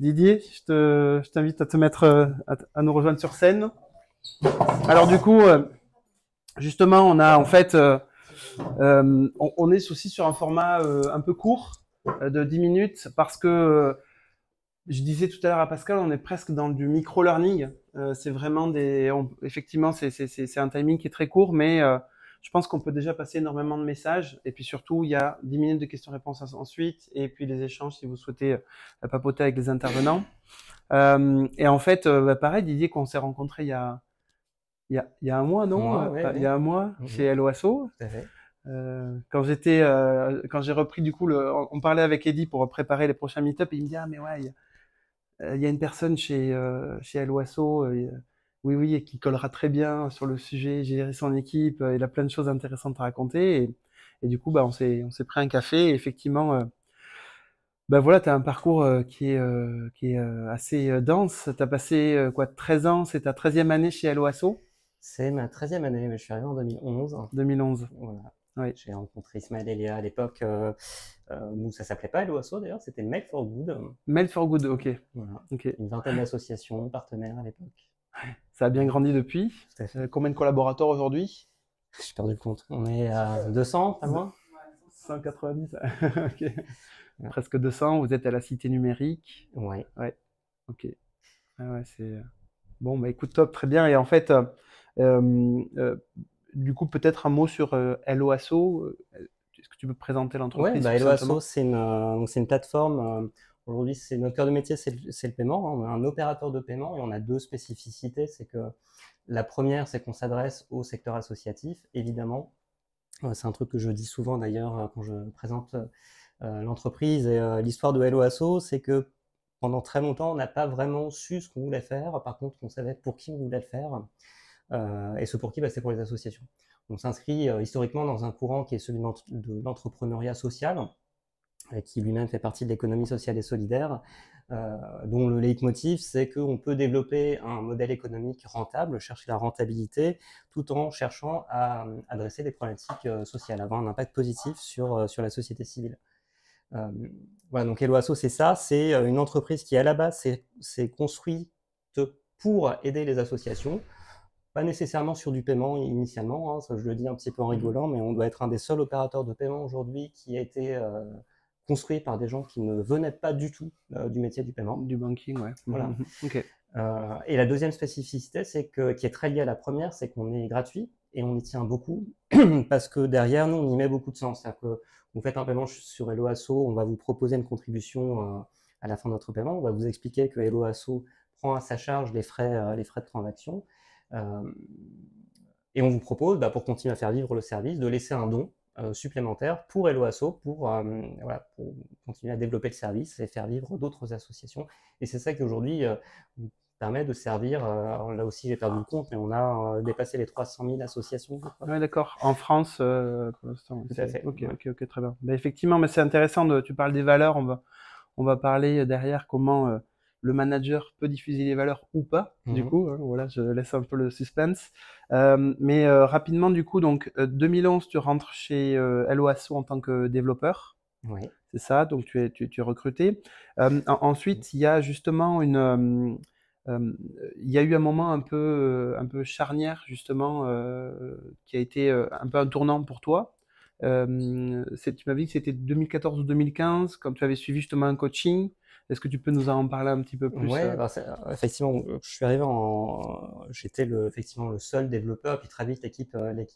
Didier, je t'invite à te mettre, à nous rejoindre sur scène. Alors du coup, justement, on a en fait, on est aussi sur un format un peu court de 10 minutes parce que je disais tout à l'heure à Pascal, on est presque dans du micro-learning. C'est vraiment effectivement, c'est un timing qui est très court, mais je pense qu'on peut déjà passer énormément de messages. Et puis surtout, il y a 10 minutes de questions-réponses ensuite, et puis les échanges si vous souhaitez papoter avec les intervenants. Et en fait, pareil, Didier, qu'on s'est rencontré il y a un mois, non? Moi, oui, Il y a un mois chez oui. Helloasso. Tout à fait. Quand j'ai repris du coup, on parlait avec Eddy pour préparer les prochains meet-up, et il me dit ah mais ouais, il y a une personne chez Helloasso, oui oui, et qui collera très bien sur le sujet, gérer son équipe, il a plein de choses intéressantes à raconter, et du coup bah on s'est pris un café, et effectivement. Ben voilà, tu as un parcours qui est assez dense. Tu as passé quoi, 13 ans, c'est ta 13e année chez Helloasso? C'est ma 13e année, mais je suis arrivé en 2011. 2011. Voilà. Oui. J'ai rencontré Ismaël et Léa à l'époque, où ça s'appelait pas Helloasso d'ailleurs, c'était Make for Good. Mail for Good, ok. Voilà. Ok. Une vingtaine d'associations partenaires à l'époque. Ça a bien grandi depuis. Tout à fait. Combien de collaborateurs aujourd'hui? J'ai perdu le compte. On est à 200, pas loin. 190. Ok. Voilà. Presque 200. Vous êtes à la Cité numérique. Ouais. Ouais. Ok. Ah ouais, c'est bon. Bah écoute, top, très bien. Et en fait, euh, du coup, peut-être un mot sur Helloasso. Est-ce que tu peux présenter Ouais, l'entreprise bah Helloasso, succinctement? c'est une plateforme. Aujourd'hui, c'est notre cœur de métier, c'est le paiement, hein. On a un opérateur de paiement et on a deux spécificités. C'est que la première, c'est qu'on s'adresse au secteur associatif, évidemment. C'est un truc que je dis souvent d'ailleurs quand je présente l'entreprise. Et l'histoire de Helloasso, c'est que pendant très longtemps, on n'a pas vraiment su ce qu'on voulait faire. Par contre, on savait pour qui on voulait le faire. Et ce pour qui, bah, c'est pour les associations. On s'inscrit historiquement dans un courant qui est celui de l'entrepreneuriat social, qui lui-même fait partie de l'économie sociale et solidaire, dont le leitmotiv, c'est qu'on peut développer un modèle économique rentable, chercher la rentabilité, tout en cherchant à adresser des problématiques sociales, avoir un impact positif sur la société civile. Euh, voilà, donc Helloasso, c'est ça, c'est une entreprise qui, à la base, s'est construite pour aider les associations, pas nécessairement sur du paiement initialement, hein, ça je le dis un petit peu en Mhm. rigolant, mais on doit être un des seuls opérateurs de paiement aujourd'hui qui a été construit par des gens qui ne venaient pas du tout du métier du paiement. Du banking, ouais. Voilà. Ok. Et la deuxième spécificité, qui est très liée à la première, c'est qu'on est gratuit et on y tient beaucoup parce que derrière nous, on y met beaucoup de sens. C'est-à-dire que vous faites un paiement sur Helloasso, on va vous proposer une contribution à la fin de notre paiement. On va vous expliquer que Helloasso prend à sa charge les frais de transaction. Euh, et on vous propose, bah, pour continuer à faire vivre le service, de laisser un don supplémentaire pour Helloasso voilà, pour continuer à développer le service et faire vivre d'autres associations. Et c'est ça qui aujourd'hui nous permet de servir, là aussi j'ai perdu le compte, mais on a dépassé les 300 000 associations, je crois. Ouais, d'accord. En France, pour l'instant, Tout à c'est fait. ok, Ouais. ok, ok, très bien. Ben, effectivement, mais c'est intéressant. Tu parles des valeurs. On va parler derrière comment le manager peut diffuser les valeurs ou pas. Du Mhm. coup, hein, voilà, je laisse un peu le suspense. Mais rapidement, du coup, donc 2011, tu rentres chez Helloasso en tant que développeur. Ouais. C'est ça. Donc tu es recruté. Ensuite, il y a justement il y a eu un moment un peu charnière justement qui a été un peu un tournant pour toi. Tu m'as dit que c'était 2014 ou 2015 quand tu avais suivi justement un coaching. Est-ce que tu peux nous en parler un petit peu plus Ouais, bah, effectivement, je suis arrivé j'étais effectivement le seul développeur, puis très vite l'équipe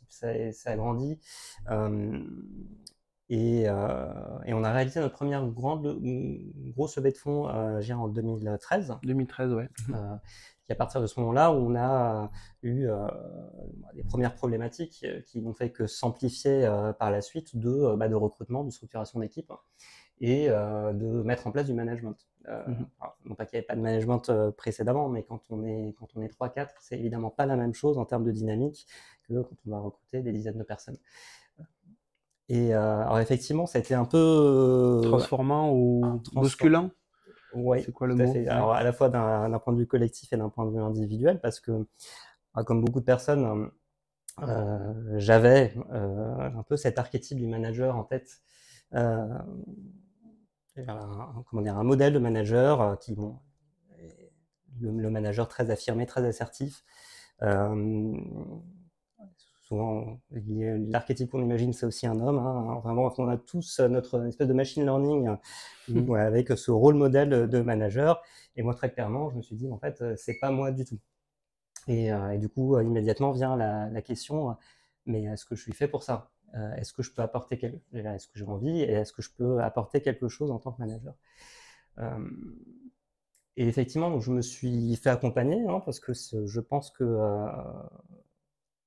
s'est agrandie. Euh, et on a réalisé notre première grosse levée de fonds en 2013. 2013, ouais. Et à partir de ce moment-là, on a eu des premières problématiques qui n'ont fait que s'amplifier par la suite de recrutement, de structuration d'équipe et de mettre en place du management. Mhm. Alors, non pas qu'il n'y avait pas de management précédemment, mais quand on est 3-4, c'est évidemment pas la même chose en termes de dynamique que quand on va recruter des dizaines de personnes. Et alors effectivement, ça a été un peu Transformant ou transformé. bousculant? Oui, C'est quoi le tout à mot? fait. Ouais. Alors à la fois d'un point de vue collectif et d'un point de vue individuel, parce que comme beaucoup de personnes, j'avais un peu cet archétype du manager en tête. Euh, comment dire, un modèle de manager qui, bon, le manager très affirmé, très assertif. Souvent, l'archétype qu'on imagine, c'est aussi un homme. Hein. Vraiment, on a tous notre espèce de machine learning avec ce rôle modèle de manager. Et moi, très clairement, je me suis dit, en fait, c'est pas moi du tout. Et du coup, immédiatement vient la question, mais est-ce que je suis fait pour ça? Est-ce que je peux apporter est-ce que j'ai envie et est-ce que je peux apporter quelque chose en tant que manager? Et effectivement, donc je me suis fait accompagner hein, parce que je pense que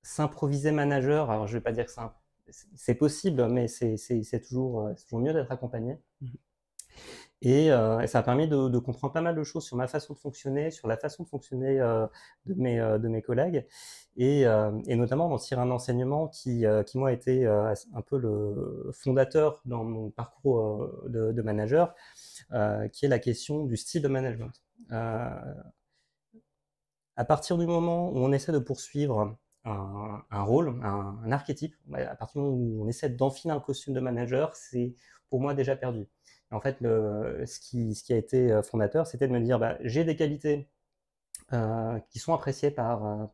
s'improviser manager, alors je vais pas dire que c'est possible, mais c'est toujours mieux d'être accompagné. Et ça a permis de comprendre pas mal de choses sur ma façon de fonctionner, sur la façon de fonctionner de mes collègues, et notamment d'en tirer un enseignement qui moi, a été un peu le fondateur dans mon parcours de manager, qui est la question du style de management. À partir du moment où on essaie de poursuivre un rôle, un archétype, à partir du moment où on essaie d'enfiler un costume de manager, c'est pour moi déjà perdu. Et en fait, ce qui a été fondateur, c'était de me dire, j'ai des qualités qui sont appréciées par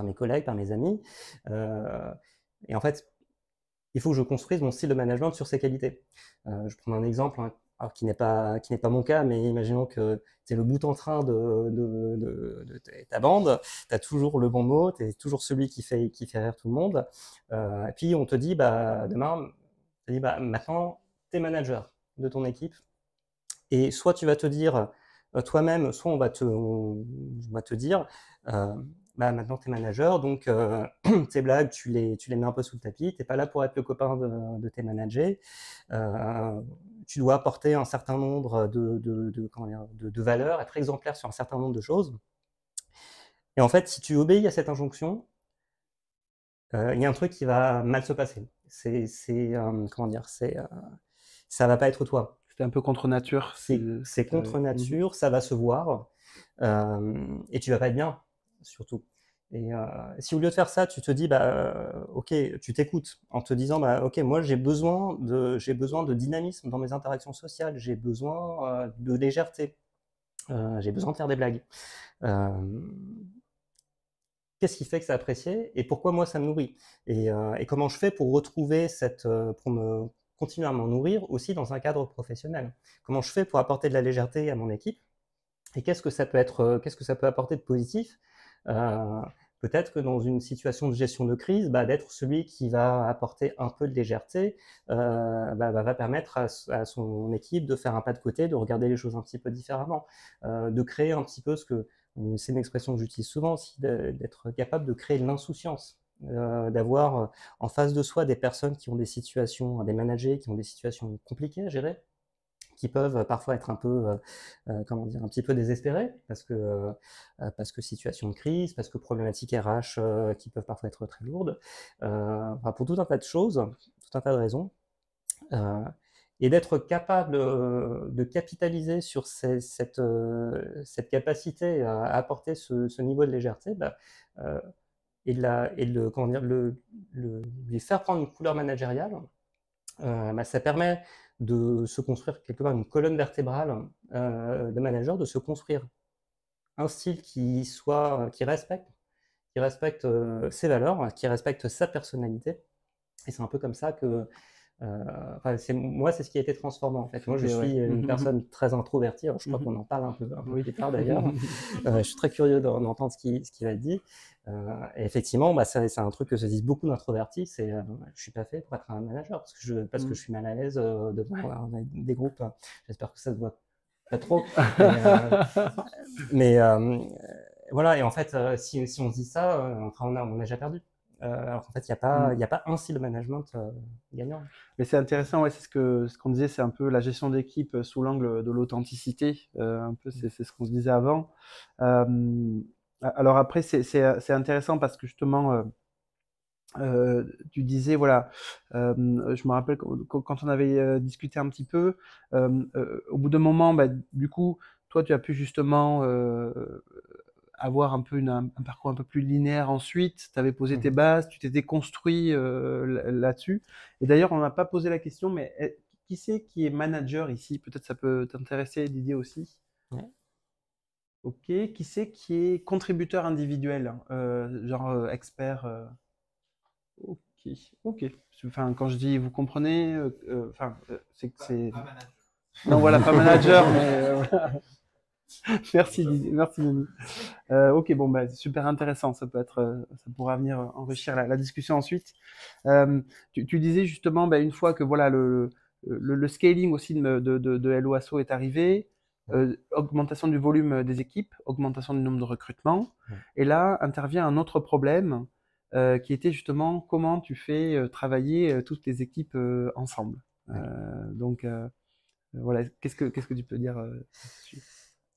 mes collègues, par mes amis, et en fait, il faut que je construise mon style de management sur ces qualités. Je prends un exemple, hein, alors qui n'est pas mon cas, mais imaginons que c'est le bout en train de ta bande, tu as toujours le bon mot, tu es toujours celui qui fait rire tout le monde, et puis on te dit, demain, maintenant, tu es manager de ton équipe, et soit tu vas te dire toi-même, soit on va te dire, maintenant tu es manager, donc tes blagues, tu les mets un peu sous le tapis, tu n'es pas là pour être le copain de tes managers, tu dois apporter un certain nombre de valeurs, être exemplaire sur un certain nombre de choses. Et en fait, si tu obéis à cette injonction, il y a un truc qui va mal se passer. Ça va pas être toi. C'est un peu contre nature. C'est contre nature, ça va se voir, et tu vas pas être bien, surtout. Et si au lieu de faire ça, tu te dis, ok, tu t'écoutes en te disant, ok, moi j'ai besoin de dynamisme dans mes interactions sociales, j'ai besoin de légèreté, j'ai besoin de faire des blagues. Qu'est-ce qui fait que c'est apprécié et pourquoi moi ça me nourrit, et comment je fais pour retrouver pour continuer à m'en nourrir aussi dans un cadre professionnel. Comment je fais pour apporter de la légèreté à mon équipe, et qu'est-ce que ça peut apporter de positif, peut-être que dans une situation de gestion de crise, d'être celui qui va apporter un peu de légèreté, va permettre à son équipe de faire un pas de côté, de regarder les choses un petit peu différemment, de créer un petit peu c'est une expression que j'utilise souvent aussi, d'être capable de créer de l'insouciance. D'avoir en face de soi des personnes qui ont des situations, des managers qui ont des situations compliquées à gérer, qui peuvent parfois être un peu, un petit peu désespérés, parce que situation de crise, parce que problématiques RH qui peuvent parfois être très lourdes, pour tout un tas de choses, tout un tas de raisons, et d'être capable de capitaliser sur cette capacité à apporter ce niveau de légèreté, et lui faire prendre une couleur managériale, ça permet de se construire quelque part une colonne vertébrale de manager, de se construire un style qui respecte ses valeurs, qui respecte sa personnalité. Et c'est un peu comme ça que moi, c'est ce qui a été transformant en fait. Moi, je suis une personne très introvertie. Alors, je crois qu'on en parle un peu plus tard d'ailleurs. Je suis très curieux d'entendre ce qui va être dit. Et effectivement, c'est un truc que se disent beaucoup d'introvertis. C'est, je suis pas fait pour être un manager parce que je suis mal à l'aise devant des groupes. J'espère que ça se voit pas trop. Mais voilà. Et en fait, si on se dit ça, on a déjà perdu. Alors qu'en fait, il n'y a pas un style de management gagnant. Mais c'est intéressant, ouais, c'est ce qu'on disait, c'est un peu la gestion d'équipe sous l'angle de l'authenticité. Un peu, c'est ce qu'on se disait avant. Alors après, c'est intéressant parce que justement, tu disais, voilà, je me rappelle quand on avait discuté un petit peu, au bout d'un moment, du coup, toi, tu as pu justement avoir un peu un parcours un peu plus linéaire ensuite, tu avais posé tes bases, tu t'étais construit là-dessus. Et d'ailleurs, on n'a pas posé la question, mais qui c'est qui est manager ici? Peut-être ça peut t'intéresser, Didier aussi. Ouais. Ok. Qui c'est qui est contributeur individuel, genre expert? Ok. Ok. Enfin, quand je dis, vous comprenez, enfin, c'est que c'est. Pas manager. Non, voilà, pas manager, mais voilà. Merci, Didier. Merci, Denis. Ok, bon, bah, c'est super intéressant. Ça peut être, ça pourra venir enrichir la discussion ensuite. Tu disais justement, bah, une fois que voilà le scaling aussi de LOASO est arrivé, augmentation du volume des équipes, augmentation du nombre de recrutements, et là intervient un autre problème qui était justement comment tu fais travailler toutes les équipes ensemble. Donc voilà, qu'est-ce que tu peux dire là-dessus?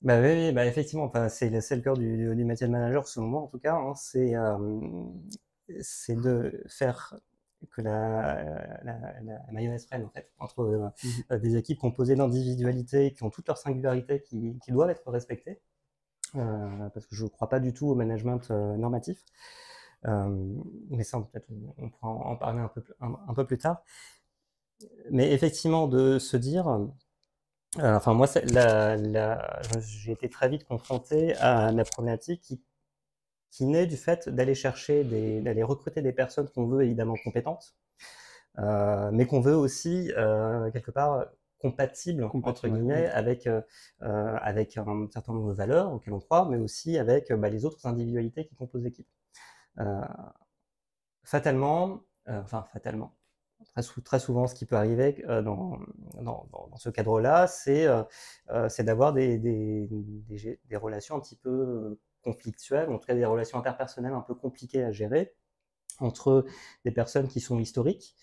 Bah oui, oui, bah effectivement, enfin, c'est le cœur du métier de manager, selon moi en tout cas, hein, c'est de faire que la mayonnaise prenne en fait, entre des équipes composées d'individualités qui ont toutes leurs singularités qui doivent être respectées, parce que je ne crois pas du tout au management normatif. Mais ça, peut-être, on pourra en parler un peu plus tard. Mais effectivement, de se dire, enfin moi, j'ai été très vite confronté à la problématique qui naît du fait d'aller chercher, d'aller recruter des personnes qu'on veut évidemment compétentes, mais qu'on veut aussi quelque part compatibles entre guillemets avec un certain nombre de valeurs auxquelles on croit, mais aussi avec les autres individualités qui composent l'équipe. Fatalement, très souvent, ce qui peut arriver dans ce cadre-là, c'est d'avoir des relations un petit peu conflictuelles, en tout cas des relations interpersonnelles un peu compliquées à gérer entre des personnes qui sont historiques,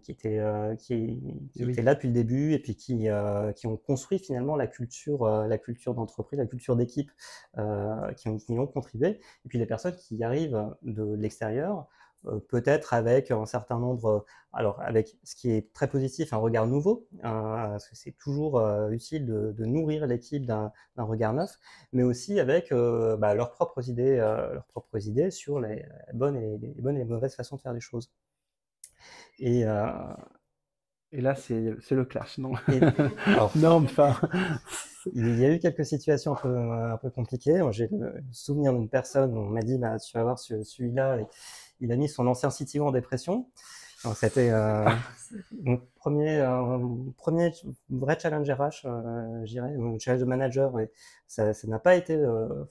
qui étaient là depuis le début, et puis qui ont construit finalement la culture d'entreprise, la culture d'équipe, qui ont contribué, et puis les personnes qui arrivent de l'extérieur, peut-être avec un certain nombre, alors avec ce qui est très positif, un regard nouveau, parce que c'est toujours utile de nourrir l'équipe d'un regard neuf, mais aussi avec leurs propres idées sur les bonnes et les mauvaises façons de faire les choses. Et là, c'est le clash, non? Alors, non, enfin. Il y a eu quelques situations un peu compliquées. J'ai le souvenir d'une personne où on m'a dit, tu vas voir, celui-là, il a mis son ancien CTO en dépression. Donc, c'était mon premier vrai challenge RH, je dirais, mon challenge de manager. Et ça n'a pas été,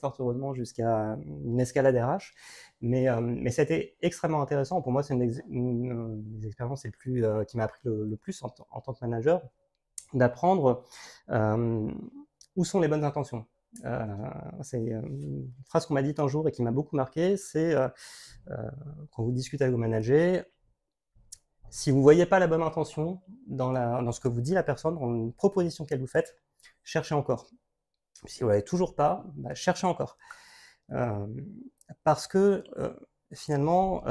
fort heureusement, jusqu'à une escalade RH. Mais ça a été extrêmement intéressant. Pour moi, c'est une des expériences qui m'a appris le plus en tant que manager, d'apprendre où sont les bonnes intentions. C'est une phrase qu'on m'a dite un jour et qui m'a beaucoup marqué, c'est quand vous discutez avec vos managers, si vous ne voyez pas la bonne intention dans ce que vous dit la personne, dans une proposition qu'elle vous fait, cherchez encore. Si vous ne l'avez toujours pas, cherchez encore. Parce que finalement,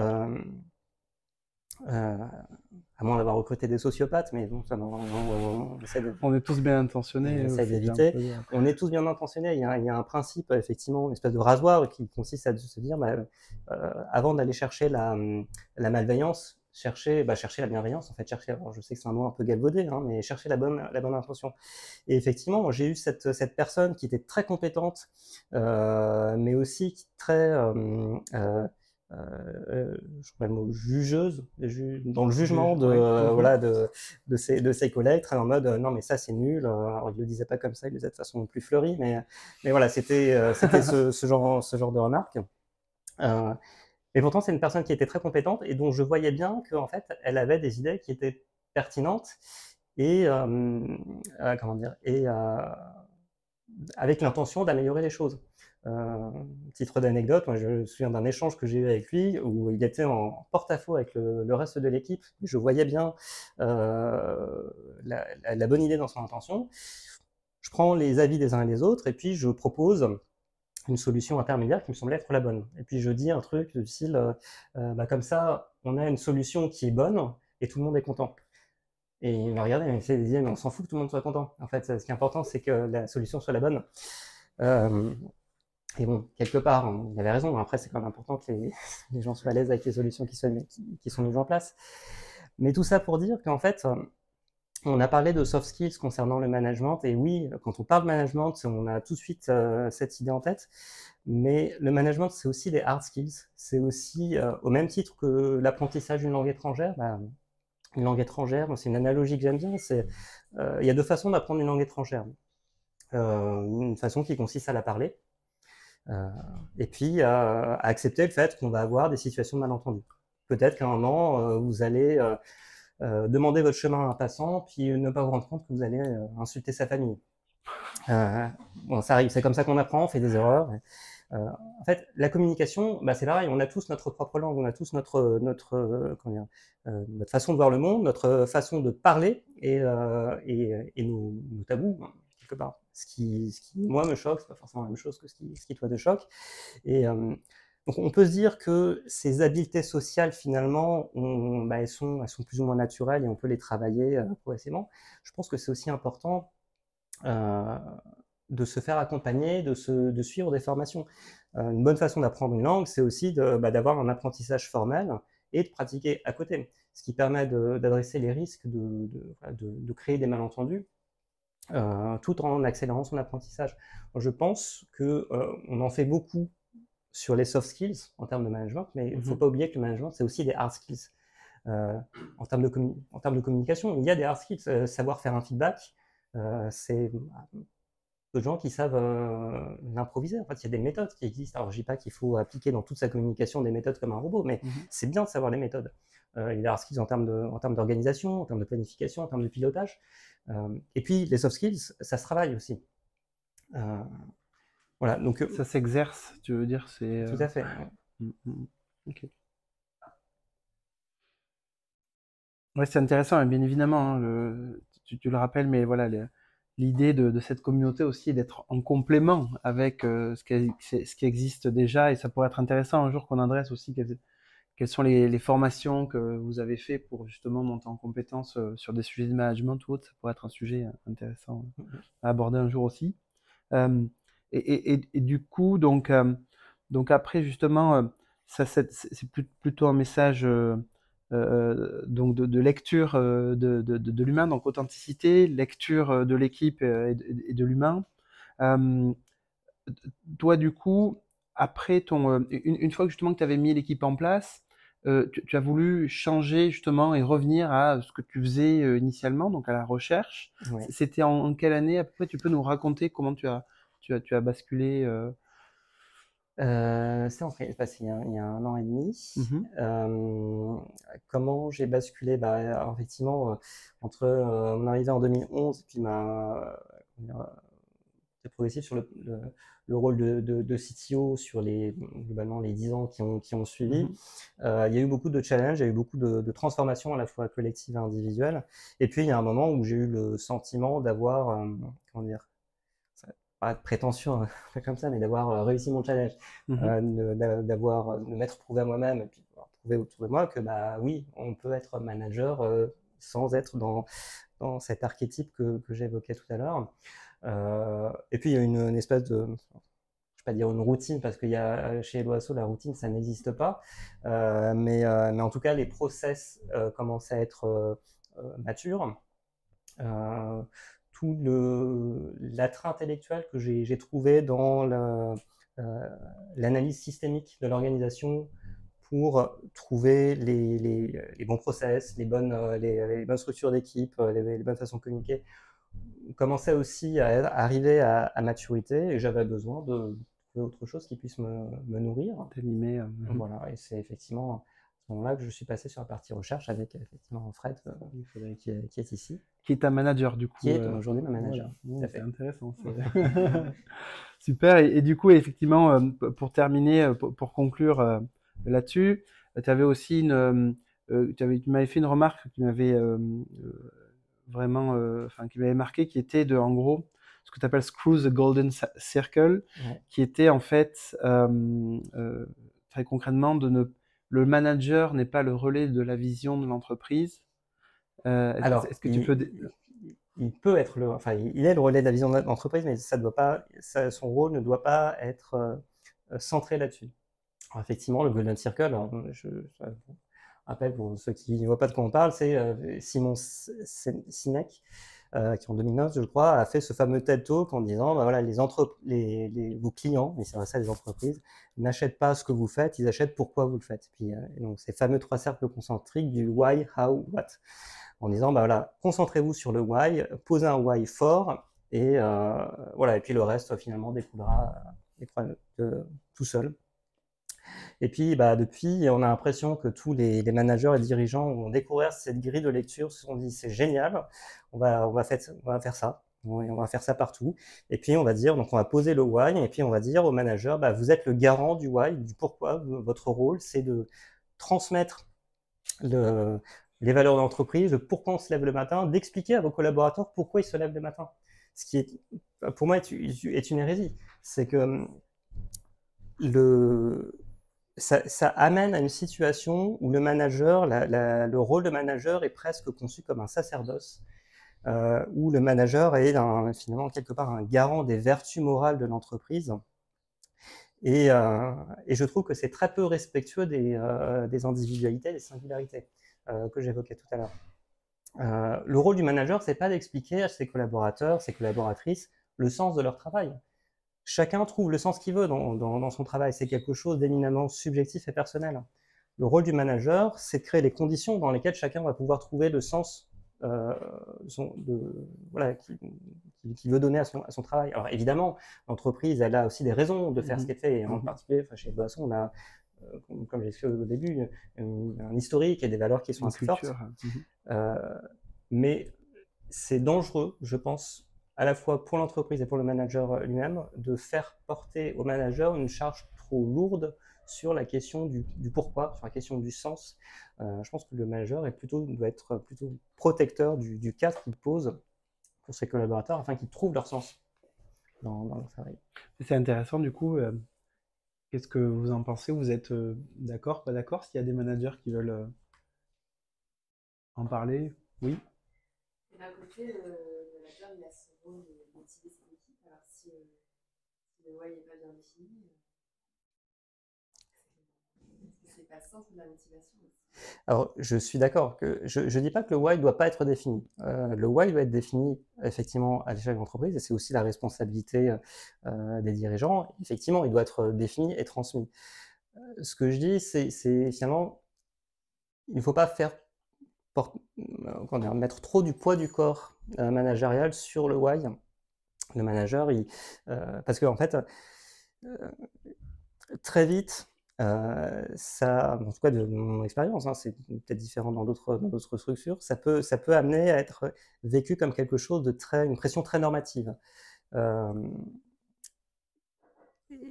à moins d'avoir recruté des sociopathes, mais bon, on est tous bien intentionnés. On essaie d'éviter. On est tous bien intentionnés. Il y a un principe, effectivement, une espèce de rasoir qui consiste à se dire, avant d'aller chercher la malveillance, chercher la bienveillance. En fait, alors je sais que c'est un mot un peu galvaudé, hein, mais chercher la bonne intention. Et effectivement, j'ai eu cette personne qui était très compétente, mais aussi très je crois le mot jugeuse, dans le jugement de ses collègues, très en mode non mais ça c'est nul. Alors il le disait pas comme ça, il le disait de façon plus fleurie, mais voilà, c'était ce genre de remarque. Mais pourtant c'est une personne qui était très compétente et dont je voyais bien qu'en fait elle avait des idées qui étaient pertinentes et avec l'intention d'améliorer les choses. Titre d'anecdote, moi je me souviens d'un échange que j'ai eu avec lui où il était en porte-à-faux avec le reste de l'équipe. Je voyais bien la bonne idée dans son intention. Je prends les avis des uns et des autres et puis je propose une solution intermédiaire qui me semblait être la bonne. Et puis je dis un truc du style comme ça, on a une solution qui est bonne et tout le monde est content. Et il m'a regardé et il me disait mais on s'en fout que tout le monde soit content. En fait, ce qui est important, c'est que la solution soit la bonne. Et bon, quelque part, il avait raison. Après, c'est quand même important que les gens soient à l'aise avec les solutions qui sont mises en place. Mais tout ça pour dire qu'en fait, On a parlé de soft skills concernant le management, et oui, quand on parle de management, on a tout de suite cette idée en tête, mais le management, c'est aussi des hard skills. C'est aussi, au même titre que l'apprentissage d'une langue étrangère, une langue étrangère, c'est une analogie que j'aime bien, il y a deux façons d'apprendre une langue étrangère. Une façon qui consiste à la parler, et puis à accepter le fait qu'on va avoir des situations de malentendu. Peut-être qu'à un moment, vous allez demander votre chemin à un passant, puis ne pas vous rendre compte que vous allez insulter sa famille. Bon, ça arrive, c'est comme ça qu'on apprend, on fait des erreurs. En fait, la communication, c'est pareil, on a tous notre propre langue, on a tous notre façon de voir le monde, notre façon de parler et nos tabous, hein, quelque part. Ce qui, moi, me choque, c'est pas forcément la même chose que ce qui toi, te choque. Et donc, on peut se dire que ces habiletés sociales, finalement, elles sont plus ou moins naturelles et on peut les travailler progressivement. Je pense que c'est aussi important de se faire accompagner, de suivre des formations. Une bonne façon d'apprendre une langue, c'est aussi d'avoir un apprentissage formel et de pratiquer à côté, ce qui permet d'adresser les risques de créer des malentendus, tout en accélérant son apprentissage. Je pense qu'on en fait beaucoup sur les soft skills en termes de management, mais il ne faut pas oublier que le management, c'est aussi des hard skills. En termes de communication, il y a des hard skills. Savoir faire un feedback, c'est peu de gens qui savent l'improviser. En fait, il y a des méthodes qui existent. Alors, je ne dis pas qu'il faut appliquer dans toute sa communication des méthodes comme un robot, mais c'est bien de savoir les méthodes. Il y a des hard skills en termes d'organisation, en termes de planification, en termes de pilotage. Et puis, les soft skills, ça se travaille aussi. Voilà, donc, ça s'exerce, tu veux dire, c'est... Tout à fait. Ok. Ouais, c'est intéressant, hein, bien évidemment, hein, tu le rappelles, mais voilà, l'idée de cette communauté aussi est d'être en complément avec ce qui existe déjà, et ça pourrait être intéressant un jour qu'on adresse aussi quelles sont les formations que vous avez fait pour justement monter en compétence sur des sujets de management ou autre. Ça pourrait être un sujet intéressant à aborder un jour aussi. Et du coup, donc après justement, ça c'est plutôt un message donc de lecture de l'humain, donc authenticité, lecture de l'équipe et de l'humain. Toi, du coup, après une fois que justement que tu avais mis l'équipe en place, tu as voulu changer justement et revenir à ce que tu faisais initialement, donc à la recherche. Ouais. C'était en quelle année à peu près? Tu peux nous raconter comment tu as basculé C'est entré, il y a 1 an et demi. Comment j'ai basculé? Alors, effectivement, entre mon arrivée en 2011 et puis c'est progressif sur le rôle de CTO sur globalement les 10 ans qui ont suivi. Il y a eu beaucoup de challenges, il y a eu beaucoup de transformations à la fois collectives et individuelles. Et puis, il y a un moment où j'ai eu le sentiment d'avoir, comment dire, pas de prétention, pas comme ça, mais d'avoir réussi mon challenge, de m'être prouvé à moi-même et puis de prouver autour de moi que oui, on peut être manager sans être dans cet archétype que j'évoquais tout à l'heure. Et puis il y a une espèce de, je ne vais pas dire une routine, parce qu'il y a chez Loasso, la routine, ça n'existe pas. Mais en tout cas, les process commencent à être matures. Tout l'attrait intellectuel que j'ai trouvé dans l'analyse systémique de l'organisation pour trouver les bons process, les bonnes structures d'équipe, les bonnes façons de communiquer, commençait aussi à arriver à maturité, et j'avais besoin de trouver autre chose qui puisse me nourrir. T'animer. Voilà, et c'est effectivement à ce moment-là que je suis passé sur la partie recherche avec effectivement Fred qui est ici. Qui est ta manager du coup. Qui est aujourd'hui ma manager. Voilà. C'est intéressant. Super. Et du coup, effectivement, pour terminer, pour conclure là-dessus, tu avais aussi tu m'avais fait une remarque qui m'avait vraiment, qui m'avait marqué, qui était en gros, ce que tu appelles Screw the Golden Circle, qui était en fait, très concrètement, le manager n'est pas le relais de la vision de l'entreprise. Alors, est-ce que tu peux... Il peut être il est le relais de la vision de l'entreprise, mais son rôle ne doit pas être centré là-dessus. Effectivement, le Golden Circle, rappelle pour ceux qui ne voient pas de quoi on parle, c'est Simon Sinek, qui en 2009, je crois, a fait ce fameux TED Talk en disant, bah voilà, vos clients, mais c'est vrai ça les entreprises, n'achètent pas ce que vous faites, ils achètent pourquoi vous le faites. Puis, donc ces fameux 3 cercles concentriques du why, how, what. En disant, bah voilà, concentrez-vous sur le why, posez un why fort, et voilà, et puis le reste finalement découlera tout seul. Et puis, bah, depuis, on a l'impression que tous les managers et dirigeants ont découvert cette grille de lecture, se sont dit c'est génial, on va faire ça. On va faire ça partout. Et puis, on va dire, donc on va poser le why, et puis on va dire au manager, bah, vous êtes le garant du why, du pourquoi. Votre rôle, c'est de transmettre les valeurs de l'entreprise, le pourquoi on se lève le matin, d'expliquer à vos collaborateurs pourquoi ils se lèvent le matin. Ce qui est, pour moi, est une hérésie. C'est que ça amène à une situation où le manager, le rôle de manager est presque conçu comme un sacerdoce, où le manager est finalement quelque part un garant des vertus morales de l'entreprise. Et je trouve que c'est très peu respectueux des individualités, des singularités que j'évoquais tout à l'heure. Le rôle du manager, c'est pas d'expliquer à ses collaborateurs, ses collaboratrices, le sens de leur travail. Chacun trouve le sens qu'il veut dans son travail. C'est quelque chose d'éminemment subjectif et personnel. Le rôle du manager, c'est de créer les conditions dans lesquelles chacun va pouvoir trouver le sens voilà, qu'il veut donner à son travail. Alors évidemment, l'entreprise, elle a aussi des raisons de faire ce qu'elle fait. Et en particulier, chez Boisson, on a, comme j'ai expliqué au début, un historique et des valeurs qui sont assez fortes. Mais c'est dangereux, je pense, à la fois pour l'entreprise et pour le manager lui-même, de faire porter au manager une charge trop lourde sur la question du pourquoi, sur la question du sens. Je pense que le manager doit être plutôt protecteur du cadre qu'il pose pour ses collaborateurs afin qu'ils trouvent leur sens dans leur travail. C'est intéressant du coup. Qu'est-ce que vous en pensez? Vous êtes d'accord, pas d'accord? S'il y a des managers qui veulent en parler? Oui. D'un côté, le manager, il a ce rôle de motiver ses équipes. Alors, si le why n'est pas bien défini, c'est pas le sens de la motivation aussi. Alors, je suis d'accord que je ne dis pas que le why ne doit pas être défini. Le why doit être défini effectivement à l'échelle de l'entreprise et c'est aussi la responsabilité des dirigeants. Effectivement, il doit être défini et transmis. Ce que je dis, c'est finalement, il ne faut pas mettre trop du poids du corps managérial sur le why. Le manager, parce qu'en fait, très vite, ça, en tout cas de mon expérience, hein, c'est peut-être différent dans d'autres structures, ça peut amener à être vécu comme quelque chose une pression très normative.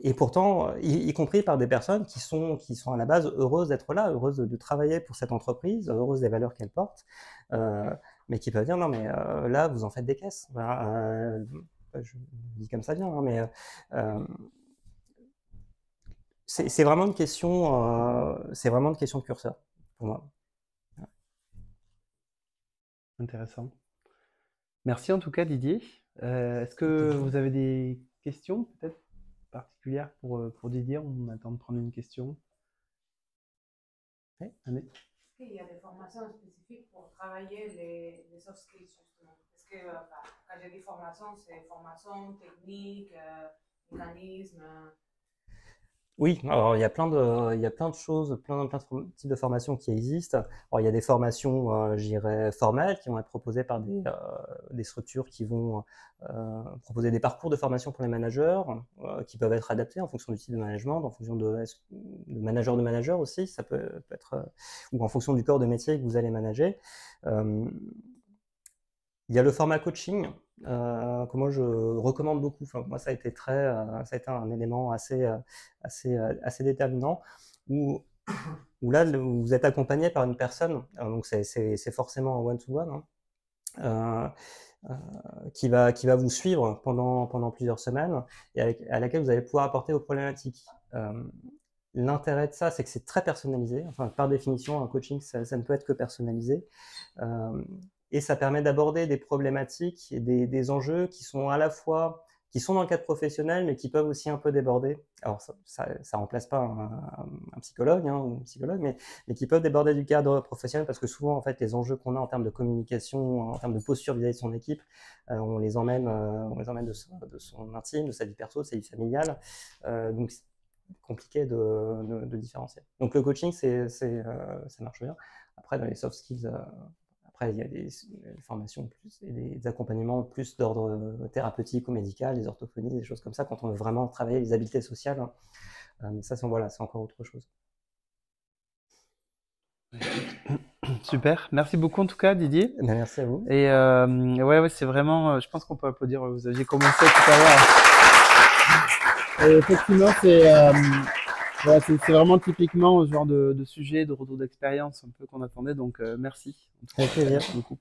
Et pourtant, y compris par des personnes qui sont à la base heureuses d'être là, heureuses de travailler pour cette entreprise, heureuses des valeurs qu'elle porte, mais qui peuvent dire non mais là vous en faites des caisses. Voilà, je dis comme ça vient, hein, mais c'est vraiment une question de curseur pour moi. Intéressant. Merci en tout cas Didier. Est-ce que vous avez des questions peut-être particulières pour Didier? On attend de prendre une question. Oui, Année. Il y a des formations spécifiques pour travailler les soft skills justement. Parce que quand j'ai dit formation, c'est formation technique, mécanisme. Oui, alors il y a plein de choses, plein de types de formations qui existent. Alors il y a des formations, je dirais, formelles qui vont être proposées par des structures qui vont proposer des parcours de formation pour les managers, qui peuvent être adaptés en fonction du type de management, en fonction de manager aussi, ça peut être, ou en fonction du corps de métier que vous allez manager. Il y a le format coaching que moi je recommande beaucoup. Enfin, moi, ça a été un élément assez déterminant où là vous êtes accompagné par une personne, donc c'est forcément un one-to-one, hein, qui va vous suivre pendant plusieurs semaines et à laquelle vous allez pouvoir apporter vos problématiques. L'intérêt de ça, c'est que c'est très personnalisé. Enfin, par définition, un coaching, ça ne peut être que personnalisé. Et ça permet d'aborder des problématiques et des enjeux qui sont à la fois qui sont dans le cadre professionnel, mais qui peuvent aussi un peu déborder. Alors, ça remplace pas un psychologue, hein, ou un psychologue, mais qui peuvent déborder du cadre professionnel parce que souvent, en fait, les enjeux qu'on a en termes de communication, en termes de posture vis-à-vis de son équipe, on les emmène de son intime, de sa vie perso, de sa vie familiale. Donc, c'est compliqué de différencier. Donc, le coaching, ça marche bien. Après, dans les soft skills, après, il y a des formations plus et des accompagnements plus d'ordre thérapeutique ou médical, des orthophonies, des choses comme ça, quand on veut vraiment travailler les habiletés sociales. Mais ça, voilà, c'est encore autre chose. Super, merci beaucoup en tout cas Didier. Ben, merci à vous. Et ouais, c'est vraiment, je pense qu'on peut applaudir, vous aviez commencé tout à l'heure. Et effectivement, voilà, c'est vraiment typiquement ce genre de sujet, de retour d'expérience un peu qu'on attendait, donc merci. Avec plaisir. Beaucoup.